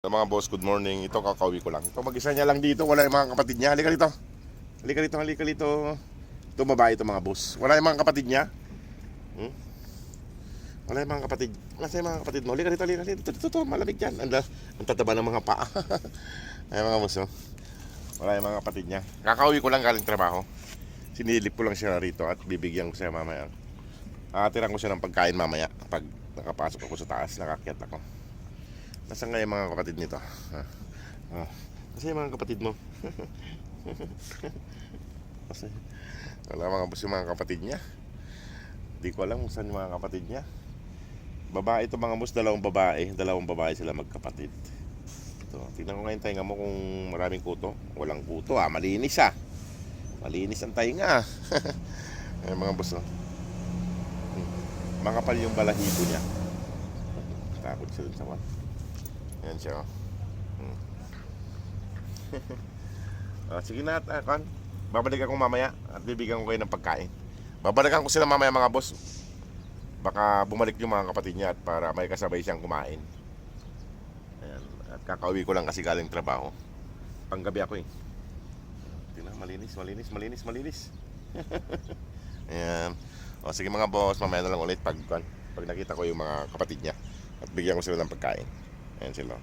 Mga boss, good morning. Ito kakauwi ko lang. Ito mag-isa niya lang dito. Wala yung mga kapatid niya. Halika dito. Halika dito, halika dito. Ito babae ito mga boss. Wala yung mga kapatid niya. Wala yung mga kapatid. Nasa yung mga kapatid mo. Halika dito, halika dito. Ito, malamig yan. Ang tataba ng mga paa. Ay mga boss, oh. Wala yung mga kapatid niya. Kakauwi ko lang galing trabaho. Sinilip ko lang siya rito at bibigyan ko siya mamaya. Atiran ko siya ng pagkain mamaya. Pag nakapasok ako sa taas, nakakyat ako. Nasaan nga yung mga kapatid nito? Nasaan yung mga kapatid mo? Wala mga boss yung mga kapatid niya. Hindi ko alam kung saan yung mga kapatid niya. Babae ito mga boss, dalawang babae sila magkapatid. Ito, tingnan ko nga yung tainga mo kung maraming kuto. Walang kuto malinis malinis ang tainga. Ayan mga boss, oh. Makapal yung balahibo niya. Takot siya dun sa wan. Ayan siya, oh. Sige na, babalikan ko mamaya at bibigyan ko kayo ng pagkain. Babalikan ko sila mamaya mga boss. Baka bumalik yung mga kapatid niya at para may kasabay siyang kumain. Ayan. At kakauwi ko lang kasi galing trabaho. Panggabi ako eh. Tingnan, malinis. Ayan. Sige mga boss, mamaya na lang ulit pag nakita ko yung mga kapatid niya. At bigyan ko sila ng pagkain. Ayan sila.